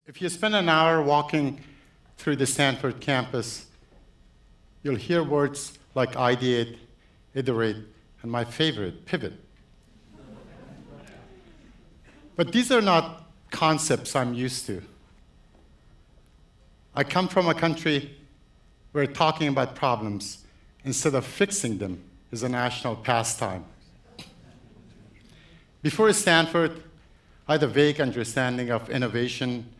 If you spend an hour walking through the Stanford campus, you'll hear words like ideate, iterate, and my favorite, pivot. But these are not concepts I'm used to. I come from a country where talking about problems instead of fixing them is a national pastime. Before Stanford, I had a vague understanding of innovation,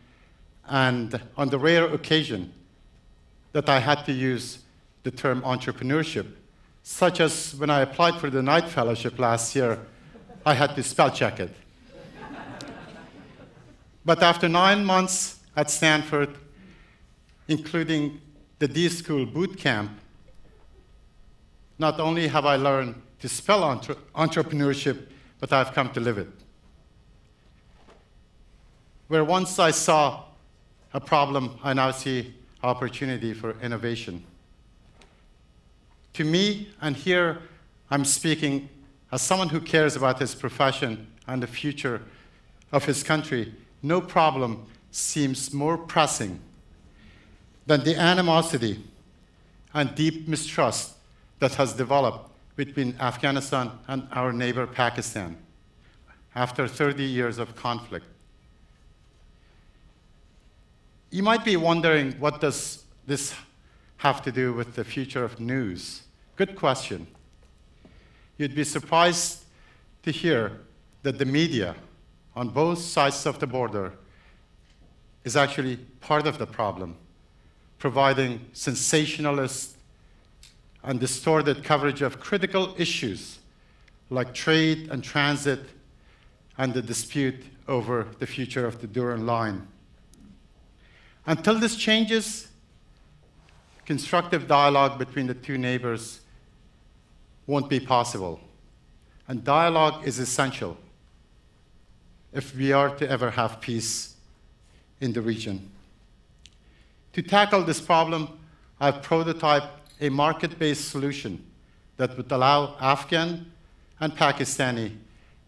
and on the rare occasion that I had to use the term entrepreneurship, such as when I applied for the Knight Fellowship last year, I had to spell check it. But after 9 months at Stanford, including the D-School boot camp, not only have I learned to spell entrepreneurship, but I've come to live it. Where once I saw a problem, I now see opportunity for innovation. To me, and here I'm speaking as someone who cares about his profession and the future of his country, no problem seems more pressing than the animosity and deep mistrust that has developed between Afghanistan and our neighbor Pakistan after 30 years of conflict. You might be wondering, what does this have to do with the future of news? Good question. You'd be surprised to hear that the media on both sides of the border is actually part of the problem, providing sensationalist and distorted coverage of critical issues like trade and transit and the dispute over the future of the Durand Line. Until this changes, constructive dialogue between the two neighbors won't be possible. And dialogue is essential if we are to ever have peace in the region. To tackle this problem, I've prototyped a market-based solution that would allow Afghan and Pakistani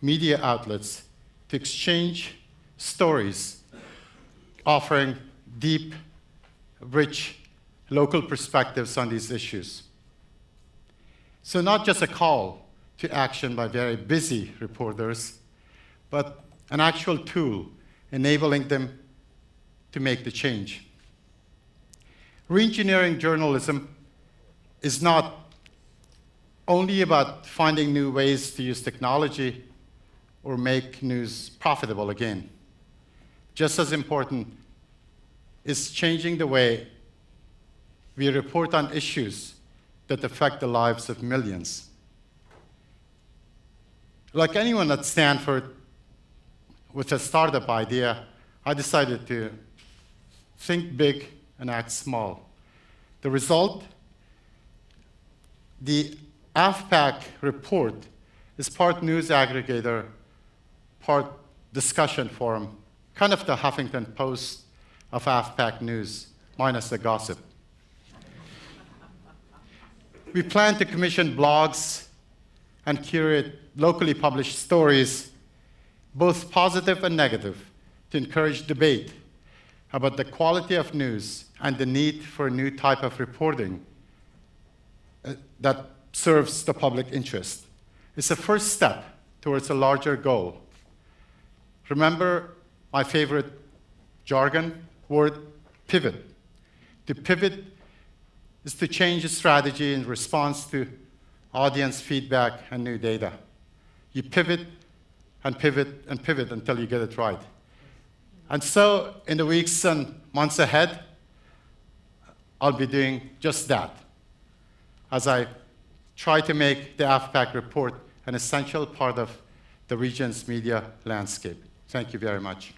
media outlets to exchange stories, offering deep, rich, local perspectives on these issues. So not just a call to action by very busy reporters, but an actual tool enabling them to make the change. Reengineering journalism is not only about finding new ways to use technology or make news profitable again. Just as important is changing the way we report on issues that affect the lives of millions. Like anyone at Stanford with a startup idea, I decided to think big and act small. The result, the AFPAC report, is part news aggregator, part discussion forum, kind of the Huffington Post of AFPAC news, minus the gossip. We plan to commission blogs and curate locally published stories, both positive and negative, to encourage debate about the quality of news and the need for a new type of reporting that serves the public interest. It's a first step towards a larger goal. Remember my favorite jargon word, pivot. To pivot is to change a strategy in response to audience feedback and new data. You pivot and pivot and pivot until you get it right. And so in the weeks and months ahead, I'll be doing just that as I try to make the AFPAC report an essential part of the region's media landscape. Thank you very much.